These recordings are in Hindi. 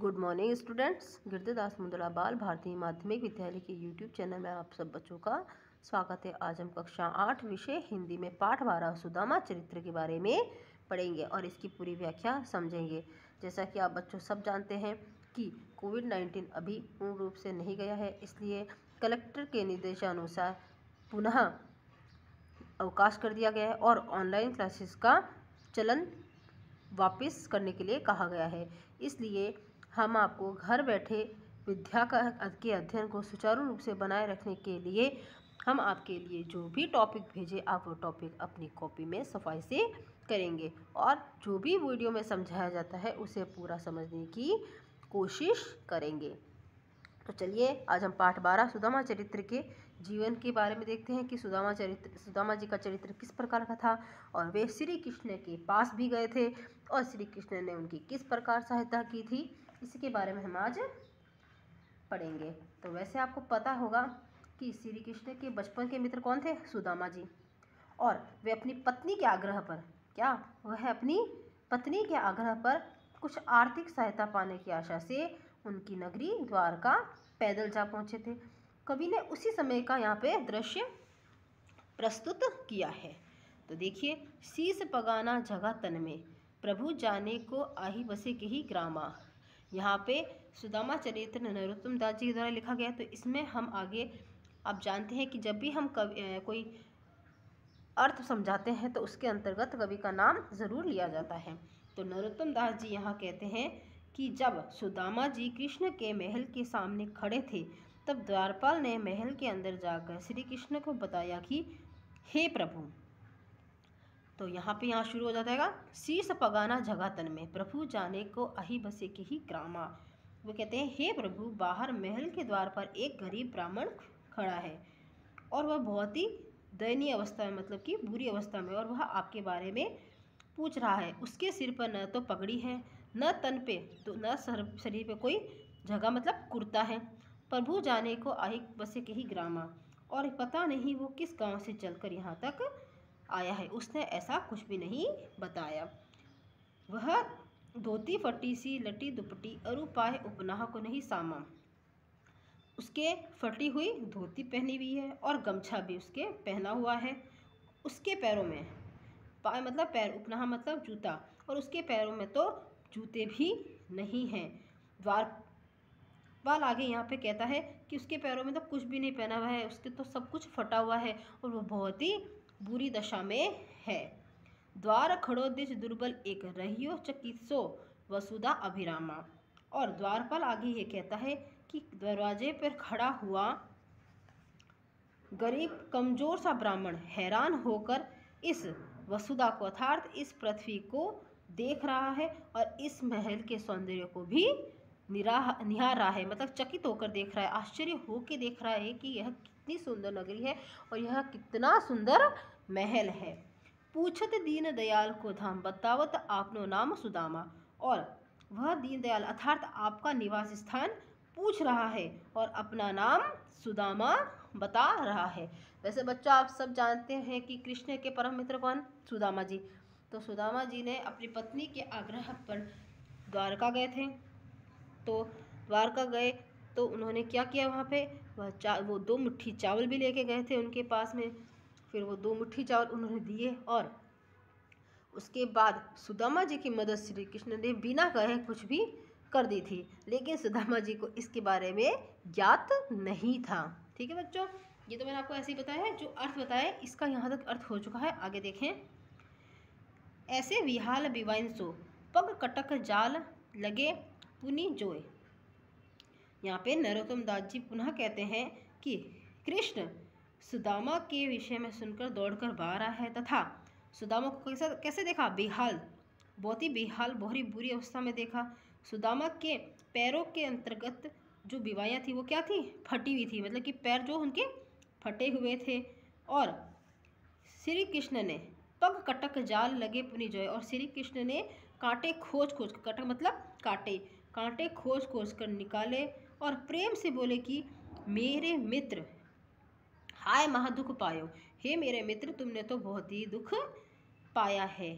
Good morning students. Girdhardas Mundada बाल भारतीय माध्यमिक विद्यालय के यूट्यूब चैनल में आप सब बच्चों का स्वागत है। आज हम कक्षा 8 विषय हिंदी में पाठ 12 सुदामा चरित्र के बारे में पढ़ेंगे और इसकी पूरी व्याख्या समझेंगे। जैसा कि आप बच्चों सब जानते हैं कि कोविड-19 अभी पूर्ण रूप से नहीं गया है, इसलिए कलेक्टर के निर्देशानुसार पुनः अवकाश कर दिया गया है और ऑनलाइन क्लासेस का चलन वापस करने के लिए कहा गया है। इसलिए हम आपको घर बैठे विद्या के अध्ययन को सुचारू रूप से बनाए रखने के लिए हम आपके लिए जो भी टॉपिक भेजे आप वो टॉपिक अपनी कॉपी में सफाई से करेंगे और जो भी वीडियो में समझाया जाता है उसे पूरा समझने की कोशिश करेंगे। तो चलिए आज हम पाठ 12 सुदामा चरित्र के जीवन के बारे में देखते हैं कि सुदामा जी का चरित्र किस प्रकार का था और वे श्री कृष्ण के पास भी गए थे और श्री कृष्ण ने उनकी किस प्रकार सहायता की थी, इसी के बारे में हम आज पढ़ेंगे। तो वैसे आपको पता होगा कि श्री कृष्ण के बचपन के मित्र कौन थे? सुदामा जी। और वे अपनी पत्नी के आग्रह पर वह अपनी पत्नी के आग्रह पर कुछ आर्थिक सहायता पाने की आशा से उनकी नगरी द्वारका पैदल जा पहुंचे थे। कवि ने उसी समय का यहाँ पे दृश्य प्रस्तुत किया है। तो देखिए, शीस पगाना जगह तन में, प्रभु जाने को आही बसे के ही ग्रामा। यहाँ पे सुदामा चरित्र नरोत्तम दास जी के द्वारा लिखा गया। तो इसमें हम आगे आप जानते हैं कि जब भी हम कोई अर्थ समझाते हैं तो उसके अंतर्गत कवि का नाम जरूर लिया जाता है। तो नरोत्तम दास जी यहाँ कहते हैं कि जब सुदामा जी कृष्ण के महल के सामने खड़े थे तब द्वारपाल ने महल के अंदर जाकर श्री कृष्ण को बताया कि हे प्रभु। तो यहाँ शुरू हो जाता है शीर्ष पगाना जगह तन में, प्रभु जाने को आही बसे के ही ग्रामा। वो कहते हैं हे प्रभु, बाहर महल के द्वार पर एक गरीब ब्राह्मण खड़ा है और वह बहुत ही दयनीय अवस्था में, मतलब कि बुरी अवस्था में, और वह आपके बारे में पूछ रहा है। उसके सिर पर न तो पगड़ी है, न तन पे तो न शरीर पे कोई जगह, मतलब कुर्ता है। प्रभु जाने को आही बसे के ही ग्रामा, और पता नहीं वो किस गांव से चलकर यहाँ तक आया है। उसने ऐसा कुछ भी नहीं बताया। वह धोती फटी सी लटी दुपटी अरु पाए उपनाह को नहीं सामा। उसके फटी हुई धोती पहनी हुई है और गमछा भी उसके पहना हुआ है। उसके पैरों में पाए मतलब पैर, उपनाह मतलब जूता, और उसके पैरों में तो जूते भी नहीं हैं। द्वारपाल आगे यहाँ पे कहता है कि उसके पैरों में तो कुछ भी नहीं पहना हुआ है, उसके तो सब कुछ फटा हुआ है और वो बहुत ही बुरी दशा में है। द्वार खड़ो दिश दुर्बल एक रहियो चकित्सो वसुधा अभिरामा। और द्वारपाल आगे ये कहता है कि दरवाजे पर खड़ा हुआ गरीब कमजोर सा ब्राह्मण हैरान होकर इस वसुधा को अर्थात इस पृथ्वी को देख रहा है और इस महल के सौंदर्य को भी निहार रहा है, मतलब चकित होकर देख रहा है, आश्चर्य होकर देख रहा है कि यह कितनी सुंदर नगरी है और यह कितना सुंदर महल है। पूछत दीन दयाल को धाम, बतावत आपनो नाम सुदामा। और वह दीन दयाल अर्थात आपका निवास स्थान पूछ रहा है और अपना नाम सुदामा बता रहा है। वैसे बच्चों आप सब जानते हैं कि कृष्ण के परम मित्र कौन? सुदामा जी। तो सुदामा जी ने अपनी पत्नी के आग्रह पर द्वारका गए थे। तो द्वारका गए तो उन्होंने क्या किया, वहाँ पे वो 2 मुट्ठी चावल भी लेके गए थे उनके पास में। फिर वो 2 मुट्ठी चावल उन्होंने दिए और उसके बाद सुदामा जी की मदद श्री कृष्ण ने बिना कहे कुछ भी कर दी थी, लेकिन सुदामा जी को इसके बारे में ज्ञात नहीं था। ठीक है बच्चों, ये तो मैंने आपको ऐसे ही बताया है, जो अर्थ बताया इसका यहाँ तक अर्थ हो चुका है। आगे देखें, ऐसे विहाल बिवाइन सो पग कटक जाल लगे पुनि जोय। यहाँ पे नरोत्तम दास जी पुनः कहते हैं कि कृष्ण सुदामा के विषय में सुनकर दौड़कर बाहर आया है तथा सुदामा को कैसे देखा? बेहाल, बहुत ही बेहाल, बहुत ही बुरी अवस्था में देखा। सुदामा के पैरों के अंतर्गत जो बिवाइयाँ थी वो क्या थी? फटी हुई थी, मतलब कि पैर जो उनके फटे हुए थे। और श्री कृष्ण ने पग कटक जाल लगे पुनि जोय, और श्री कृष्ण ने कांटे खोज कटक मतलब कांटे खोज कर निकाले और प्रेम से बोले कि मेरे मित्र, हाय महादुख पायो, हे मेरे मित्र तुमने तो बहुत ही दुख पाया है।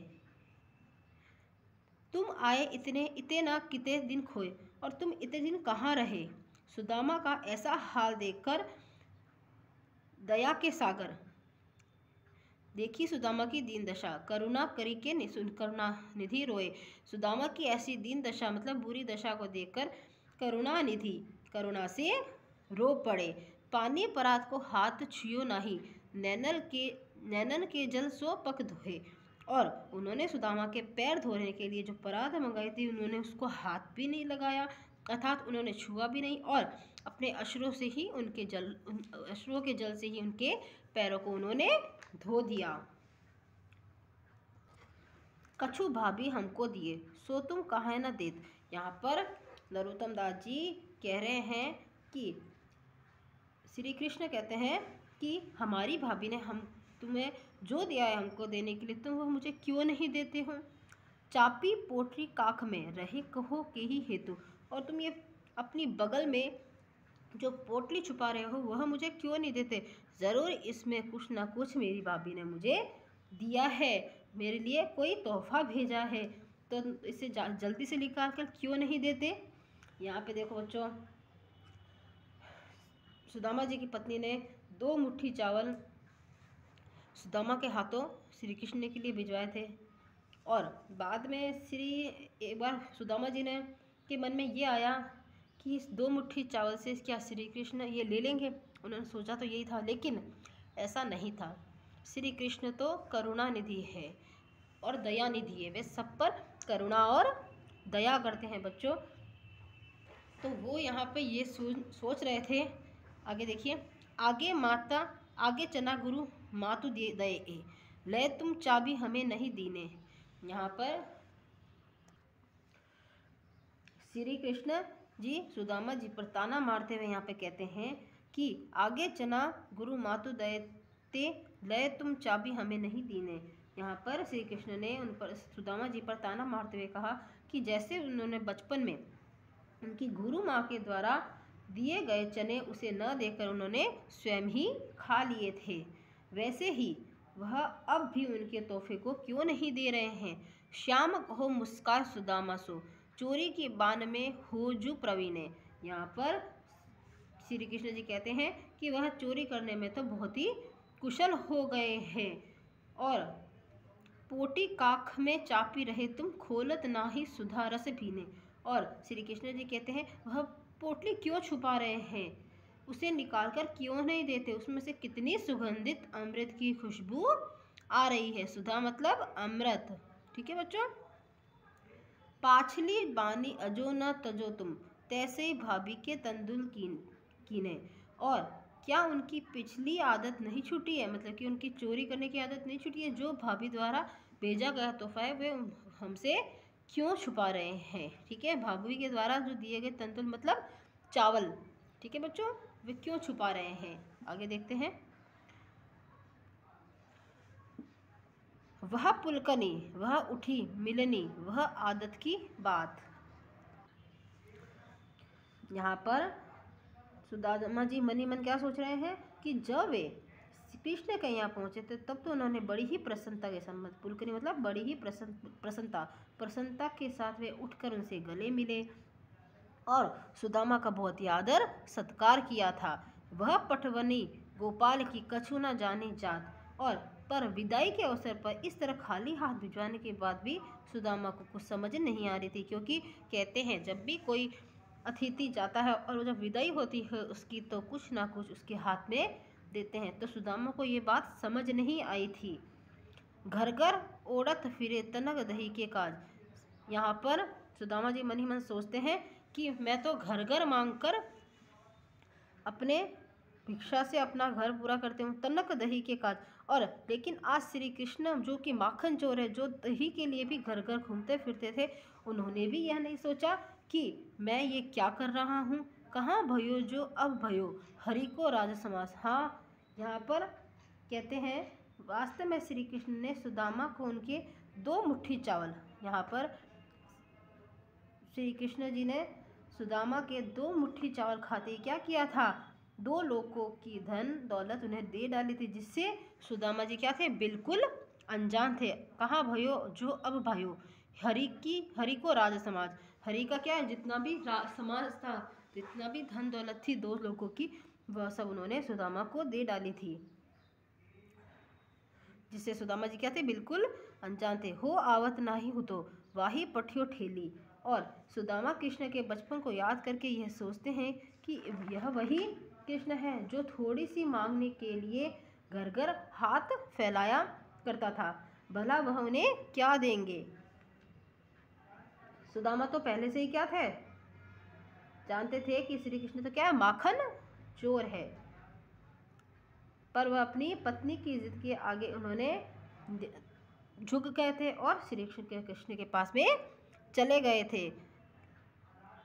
तुम आए इतने इतने ना कितने दिन खोए, और तुम इतने दिन कहाँ रहे। सुदामा का ऐसा हाल देखकर दया के सागर देखी सुदामा की दीन दशा, करुणा करी के करुणा निधि रोए। सुदामा की ऐसी दीन दशा मतलब बुरी दशा को देखकर करुणा निधि करुणा से रो पड़े। पानी परात को हाथ छुयो नाही, नैनन के जल सो पक धोए। और उन्होंने सुदामा के पैर धोने के लिए जो परात मंगाई थी, उन्होंने उसको हाथ भी नहीं लगाया, अर्थात उन्होंने छुआ भी नहीं, और अपने अश्रों से ही अश्रों के जल से ही उनके पैरों को उन्होंने धो दिया। कछु भाभी हमको दिए, सो तुम काहे न देत। यहाँ पर नरोत्तम दास जी कह रहे हैं कि श्री कृष्ण कहते हैं कि हमारी भाभी ने हम तुम्हें जो दिया है हमको देने के लिए, तुम वह मुझे क्यों नहीं देते हो। चापी पोटरी काख में रहे कहो के ही हेतु, और तुम ये अपनी बगल में जो पोटली छुपा रहे हो वह मुझे क्यों नहीं देते। ज़रूर इसमें कुछ ना कुछ मेरी भाभी ने मुझे दिया है, मेरे लिए कोई तोहफा भेजा है, तो इसे जल्दी से निकाल कर क्यों नहीं देते। यहाँ पे देखो बच्चों, सुदामा जी की पत्नी ने 2 मुट्ठी चावल सुदामा के हाथों श्री कृष्ण के लिए भिजवाए थे, और बाद में एक बार सुदामा जी ने के मन में ये आया कि इस 2 मुट्ठी चावल से क्या श्री कृष्ण ये ले लेंगे। उन्होंने सोचा तो यही था, लेकिन ऐसा नहीं था। श्री कृष्ण तो करुणा निधि है और दया निधि है, वे सब पर करुणा और दया करते हैं बच्चों। तो वो यहाँ पे ये सोच रहे थे। आगे देखिए, आगे चना गुरु मातु दे ए, ले तुम चाबी हमें नहीं दीने। यहाँ पर श्री कृष्ण जी सुदामा जी पर ताना मारते हुए यहाँ पे कहते हैं कि आगे चना गुरु मातु दयते, ले तुम चाबी हमें नहीं दीने। यहाँ पर श्री कृष्ण ने उन पर सुदामा जी पर ताना मारते हुए कहा कि जैसे उन्होंने बचपन में उनकी गुरु माँ के द्वारा दिए गए चने उसे न देकर उन्होंने स्वयं ही खा लिए थे, वैसे ही वह अब भी उनके तोहफे को क्यों नहीं दे रहे हैं। श्याम कहो मुस्कान सुदामा सो, चोरी की बान में हो जू प्रवीणे। यहाँ पर श्री कृष्ण जी कहते हैं कि वह चोरी करने में तो बहुत ही कुशल हो गए हैं, और पोटी काख में चापी रहे तुम खोलत ना ही सुधा रस पीने। और श्री कृष्ण जी कहते हैं वह पोटली क्यों छुपा रहे हैं, उसे निकालकर क्यों नहीं देते, उसमें से कितनी सुगंधित अमृत की खुशबू आ रही है। सुधा मतलब अमृत, ठीक है बच्चों। पाछली बानी अजो न तजो तुम, तैसे ही भाभी के तंदुल कीने। और क्या उनकी पिछली आदत नहीं छूटी है, मतलब कि उनकी चोरी करने की आदत नहीं छूटी है। जो भाभी द्वारा भेजा गया तोहफा है वे हमसे क्यों छुपा रहे हैं, ठीक है। भाभी के द्वारा जो दिए गए तंतुल मतलब चावल, ठीक है बच्चों, वे क्यों छुपा रहे हैं। आगे देखते हैं। वह पुलकनी वह उठी मिलनी, वह आदत की बात। यहाँ पर सुदामा जी मनी मन क्या सोच रहे हैं कि जब वे कृष्ण के यहाँ पहुँचे थे तब तो उन्होंने बड़ी ही प्रसन्नता के संबंध, पुलकनी मतलब बड़ी ही प्रसन्नता के साथ वे उठकर उनसे गले मिले और सुदामा का बहुत ही आदर सत्कार किया था। वह पटवनी गोपाल की कछु न जाने जात, और पर विदाई के अवसर पर इस तरह खाली हाथ भिजवाने के बाद भी सुदामा को कुछ समझ नहीं आ रही थी, क्योंकि कहते हैं जब भी कोई अतिथि जाता है और जब विदाई होती है उसकी तो कुछ ना कुछ उसके हाथ में देते हैं। तो सुदामा को ये बात समझ नहीं आई थी। घर घर ओढ़त फिरे तनक दही के काज। यहाँ पर सुदामा जी मन ही मन सोचते हैं कि मैं तो घर घर मांग कर अपने भिक्षा से अपना घर पूरा करते हूँ, तनक दही के काज। और लेकिन आज श्री कृष्ण जो कि माखन चोर है, जो दही के लिए भी घर घर घूमते फिरते थे, उन्होंने भी यह नहीं सोचा कि मैं ये क्या कर रहा हूँ। कहाँ भयो जो अब भयो, हरि को राज समास। हाँ, यहाँ पर कहते हैं वास्तव में श्री कृष्ण ने सुदामा को उनके 2 मुट्ठी चावल, यहाँ पर श्री कृष्ण जी ने सुदामा के 2 मुट्ठी चावल खाते क्या किया था, 2 लोगों की धन दौलत उन्हें दे डाली थी, जिससे सुदामा जी क्या थे, बिल्कुल अनजान थे। कहाँ भयो जो अब भयो, हरि को राज समाज, हरि का क्या है, जितना भी समाज था, जितना भी धन दौलत थी दो लोगों की, वह सब उन्होंने सुदामा को दे डाली थी, जिससे सुदामा जी क्या थे, बिल्कुल अनजान थे। हो आवत नाही हो तो वाही पठियो ठेली। और सुदामा कृष्ण के बचपन को याद करके यह सोचते हैं कि यह वही कृष्ण है जो थोड़ी सी मांगने के लिए घर घर हाथ फैलाया करता था, भला वह उन्हें क्या देंगे। सुदामा तो पहले से ही क्या थे, जानते थे कि श्री कृष्ण तो क्या है, माखन चोर है, पर वह अपनी पत्नी की जिद के आगे उन्होंने झुक गए थे और श्री कृष्ण के पास में चले गए थे।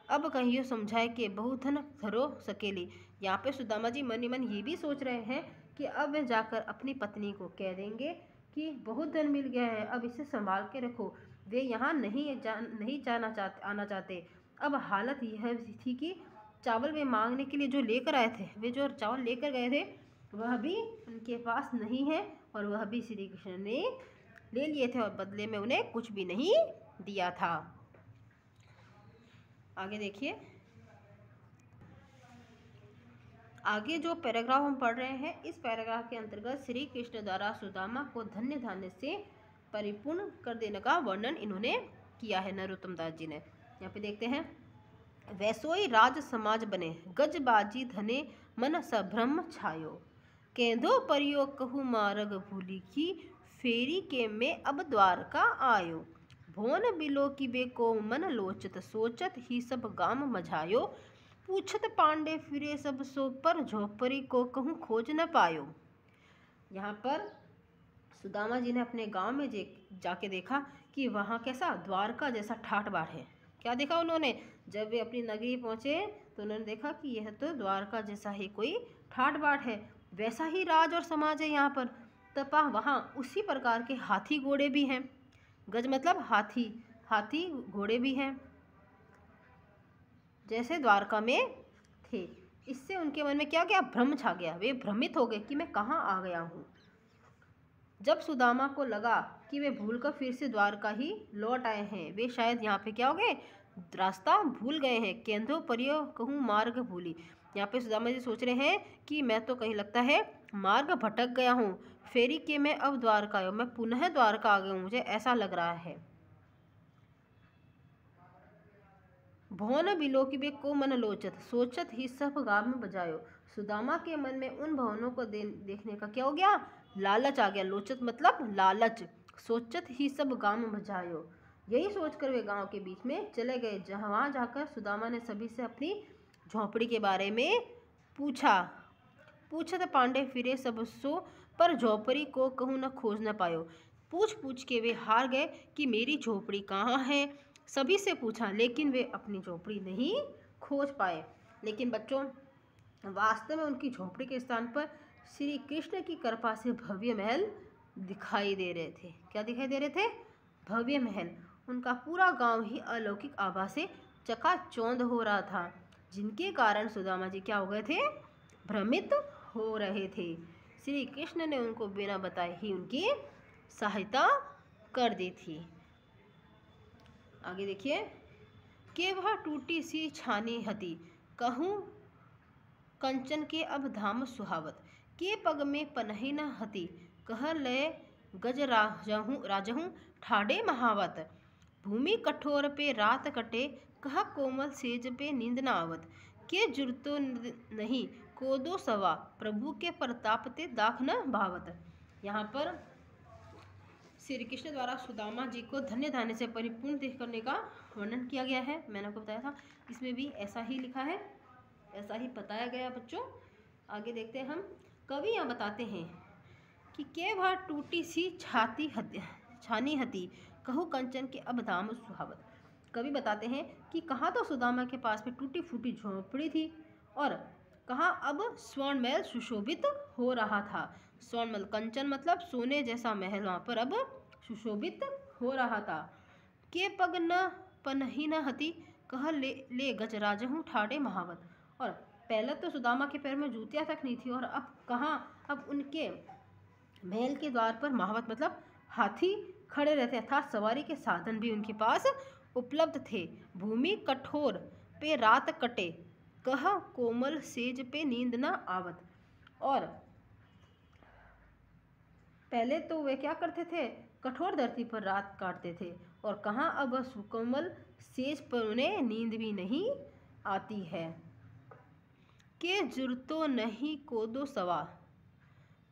अब कहियो समझाए कि बहुत धन धरो सकेली। यहाँ पे सुदामा जी मन ही मन ये भी सोच रहे हैं कि अब वे जाकर अपनी पत्नी को कह देंगे कि बहुत धन मिल गया है, अब इसे संभाल के रखो। वे यहाँ नहीं आना चाहते। अब हालत यह थी कि चावल वे मांगने के लिए जो लेकर आए थे, वे जो चावल लेकर गए थे वह भी उनके पास नहीं है, और वह भी श्री कृष्ण ने ले लिए थे और बदले में उन्हें कुछ भी नहीं दिया था। आगे देखिए, आगे जो पैराग्राफ हम पढ़ रहे हैं, इस पैराग्राफ के अंतर्गत श्री कृष्ण द्वारा सुदामा को धन्य धान्य से परिपूर्ण कर देने का वर्णन इन्होंने किया है, नरोत्तम दास जी ने। यहाँ पे देखते हैं, वैसोई राज समाज बने गजबाजी धने मन सभ्रम छायो, केंदो परियो कहु मार्ग भूली की फेरी के में अब द्वारका आयो, भोन बिलो की बे को मन लोचत सोचत ही सब गाम मझायो, पूछत पांडे फिरे सब सो पर झोपड़ी को कहूँ खोज न पायो। यहाँ पर सुदामा जी ने अपने गांव में जाके देखा कि वहाँ कैसा द्वारका जैसा ठाट बाट है। क्या देखा उन्होंने, जब वे अपनी नगरी पहुँचे तो उन्होंने देखा कि यह तो द्वारका जैसा ही कोई ठाट बाट है, वैसा ही राज और समाज है यहाँ पर। तपा वहाँ उसी प्रकार के हाथी घोड़े भी हैं, गज मतलब हाथी घोड़े भी हैं जैसे द्वारका में थे। इससे उनके मन में क्या गया, भ्रम छा गया, वे भ्रमित हो गए कि मैं कहाँ आ गया हूँ। जब सुदामा को लगा कि वे भूलकर फिर से द्वारका ही लौट आए हैं, वे शायद यहाँ पे क्या हो गए, रास्ता भूल गए हैं। केंद्रो परियो कहूँ मार्ग भूली। यहाँ पे सुदामा जी सोच रहे हैं कि मैं तो कहीं लगता है मार्ग भटक गया हूँ, फेरी के मैं अब द्वारका आया, मैं पुनः द्वारका आ गया हूँ, मुझे ऐसा लग रहा है। भवन बिलो की बे को मन लोचत सोचत ही सब गाम बजायो। सुदामा के मन में उन भवनों को देखने का क्या हो गया, लालच आ गया। लोचत मतलब लालच, सोचत ही सब गाम बजायो, यही सोचकर वे गांव के बीच में चले गए। जहाँ वहाँ जाकर सुदामा ने सभी से अपनी झोंपड़ी के बारे में पूछत पांडे फिरे सब सो पर झोपड़ी को कहूँ न खोज न पायो। पूछ के वे हार गए कि मेरी झोपड़ी कहाँ है। सभी से पूछा लेकिन वे अपनी झोपड़ी नहीं खोज पाए। लेकिन बच्चों, वास्तव में उनकी झोपड़ी के स्थान पर श्री कृष्ण की कृपा से भव्य महल दिखाई दे रहे थे। क्या दिखाई दे रहे थे, भव्य महल। उनका पूरा गांव ही अलौकिक आभा से चकाचौंध हो रहा था, जिनके कारण सुदामा जी क्या हो गए थे, भ्रमित हो रहे थे। श्री कृष्ण ने उनको बिना बताए ही उनकी सहायता कर दी थी। आगे देखिए, के वह टूटी सी छानी हती कहूँ कंचन के अब धाम सुहावत, के पग में पनही न हती कह लय गज राजहूँ ठाडे महावत, भूमि कठोर पे रात कटे कह कोमल सेज पे नींद न आवत, के जुरतो नहीं कोदो सवा प्रभु के प्रताप ते दाख न भावत। यहाँ पर श्री कृष्ण द्वारा सुदामा जी को धन्य धान्य से परिपूर्ण देख करने का वर्णन किया गया है। मैंने आपको बताया था, इसमें भी ऐसा ही लिखा है, ऐसा ही बताया गया बच्चों। आगे देखते हैं हम। कवि यहाँ बताते हैं कि के वह टूटी सी छानी हती कहू कंचन के अब धाम सुहावत। कवि बताते हैं कि कहाँ तो सुदामा के पास में टूटी फूटी झोंपड़ी थी और कहाँ अब स्वर्ण महल सुशोभित हो रहा था। स्वर्ण कंचन मतलब सोने जैसा महल वहाँ पर अब सुशोभित हो रहा था। के पग न पनही न हती कह ले गजराजहूँ ठाडे महावत। और पहले तो सुदामा के पैर में जूतियाँ तक नहीं थी और अब कहाँ, अब उनके महल के द्वार पर महावत मतलब हाथी खड़े रहते, अर्थात सवारी के साधन भी उनके पास उपलब्ध थे। भूमि कठोर पे रात कटे, कह कोमल सेज पे नींद न आवत। और पहले तो वे क्या करते थे, कठोर धरती पर रात काटते थे, और कहाँ अब सुकोमल सेज पर उन्हें नींद भी नहीं आती है। के जुरतो नहीं कोदो सवा,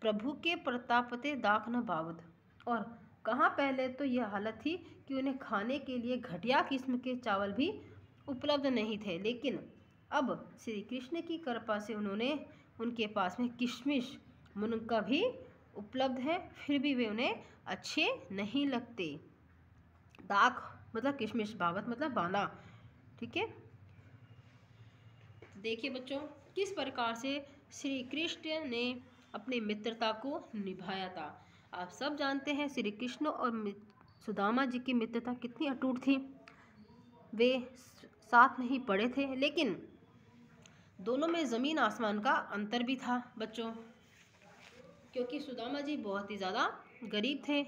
प्रभु के प्रतापते दाख न बावत। और कहाँ पहले तो यह हालत थी कि उन्हें खाने के लिए घटिया किस्म के चावल भी उपलब्ध नहीं थे, लेकिन अब श्री कृष्ण की कृपा से उनके पास में किशमिश मुनक्का भी उपलब्ध है, फिर भी वे उन्हें अच्छे नहीं लगते। दाख मतलब किशमिश, भावत मतलब बाना। ठीक है, देखिए बच्चों किस प्रकार से श्री कृष्ण ने अपनी मित्रता को निभाया था। आप सब जानते हैं श्री कृष्ण और सुदामा जी की मित्रता कितनी अटूट थी। वे साथ में ही पढ़े थे, लेकिन दोनों में ज़मीन आसमान का अंतर भी था बच्चों, क्योंकि सुदामा जी बहुत ही ज़्यादा गरीब थे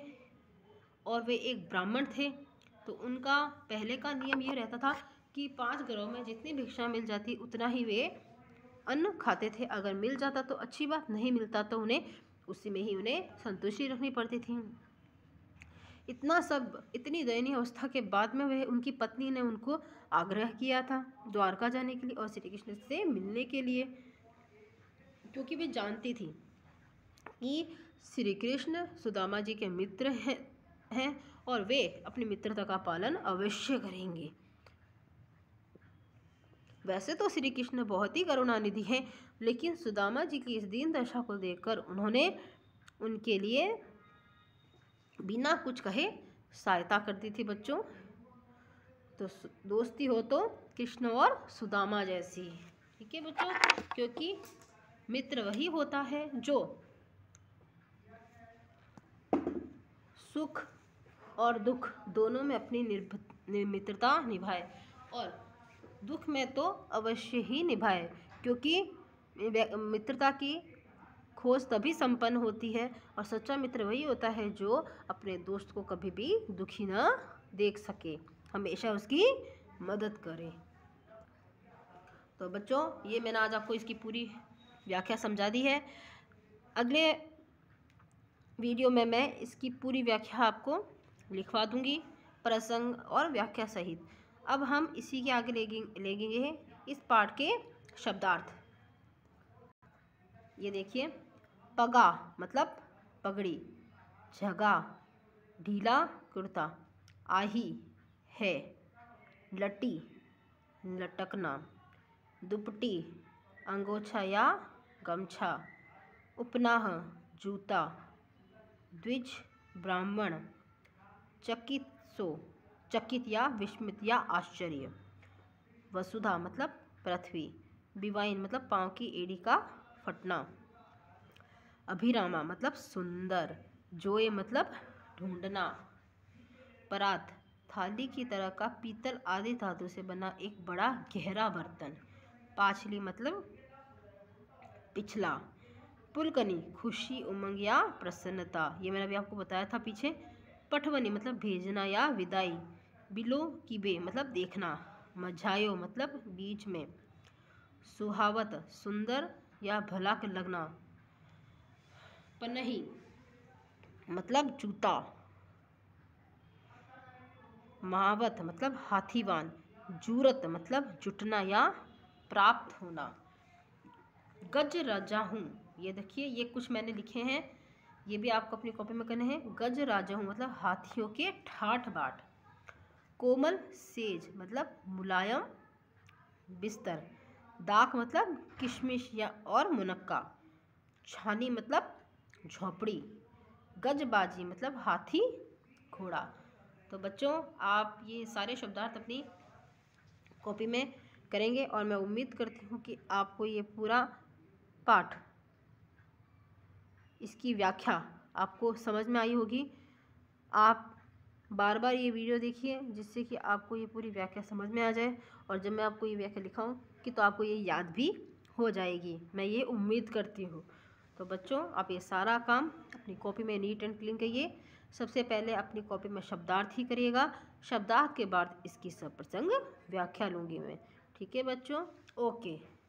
और वे एक ब्राह्मण थे। तो उनका पहले का नियम ये रहता था कि 5 घरों में जितनी भिक्षा मिल जाती उतना ही वे अन्न खाते थे। अगर मिल जाता तो अच्छी बात, नहीं मिलता तो उन्हें उसी में ही उन्हें संतुष्टि रखनी पड़ती थी। इतनी दयनीय अवस्था के बाद में वह उनकी पत्नी ने उनको आग्रह किया था द्वारका जाने के लिए और श्री कृष्ण से मिलने के लिए, क्योंकि वे जानती थी कि श्री कृष्ण सुदामा जी के मित्र हैं और वे अपनी मित्रता का पालन अवश्य करेंगे। वैसे तो श्री कृष्ण बहुत ही करुणानिधि हैं, लेकिन सुदामा जी की इस दीन दशा को देखकर उन्होंने उनके लिए बिना कुछ कहे सहायता करती थी बच्चों। तो दोस्ती हो तो कृष्ण और सुदामा जैसी। ठीक है बच्चों, क्योंकि मित्र वही होता है जो सुख और दुख दोनों में अपनी मित्रता निभाए, और दुख में तो अवश्य ही निभाए, क्योंकि मित्रता की खोज तभी संपन्न होती है, और सच्चा मित्र वही होता है जो अपने दोस्त को कभी भी दुखी ना देख सके, हमेशा उसकी मदद करे। तो बच्चों ये मैंने आज आपको इसकी पूरी व्याख्या समझा दी है। अगले वीडियो में मैं इसकी पूरी व्याख्या आपको लिखवा दूंगी, प्रसंग और व्याख्या सहित। अब हम इसी के आगे लेंगे इस पाठ के शब्दार्थ। ये देखिए, पगा मतलब पगड़ी, झगा ढीला कुर्ता, आही है, लटी लटकना, दुपट्टी अंगोछा या गमछा, उपनाह जूता, द्विज ब्राह्मण, चकित या विस्मित या आश्चर्य, वसुधा मतलब पृथ्वी, बिवाइन मतलब पाँव की एड़ी का फटना, अभिरामा मतलब सुंदर, जोए मतलब ढूंढना, परात थाली की तरह का पीतल आदि धातु से बना एक बड़ा गहरा बर्तन, पाछली मतलब पिछला, पुलकनी खुशी उमंग या प्रसन्नता, ये मैंने अभी आपको बताया था पीछे, पठवनी मतलब भेजना या विदाई, बिलो किबे मतलब देखना, मझायो मतलब बीच में, सुहावत सुंदर या भला के लगना, पनही मतलब जूता, महावत मतलब हाथीवान, जूरत मतलब जुटना या प्राप्त होना, गज राजा हूँ, ये देखिए ये कुछ मैंने लिखे हैं, ये भी आपको अपनी कॉपी में करने हैं। गज राजा हूँ मतलब हाथियों के ठाठ बाट, कोमल सेज मतलब मुलायम बिस्तर, दाख मतलब किशमिश या और मुनक्का, छानी मतलब झोपड़ी, गजबाजी मतलब हाथी घोड़ा। तो बच्चों आप ये सारे शब्दार्थ अपनी कॉपी में करेंगे, और मैं उम्मीद करती हूँ कि आपको ये पूरा पाठ, इसकी व्याख्या आपको समझ में आई होगी। आप बार बार ये वीडियो देखिए जिससे कि आपको ये पूरी व्याख्या समझ में आ जाए, और जब मैं आपको ये व्याख्या लिखाऊं कि तो आपको ये याद भी हो जाएगी, मैं ये उम्मीद करती हूँ। तो बच्चों आप ये सारा काम अपनी कॉपी में नीट एंड क्लीन करिए, सबसे पहले अपनी कॉपी में शब्दार्थ ही करिएगा, शब्दार्थ के बाद इसकी सप्रसंग व्याख्या लूँगी मैं। ठीक है बच्चों, ओके।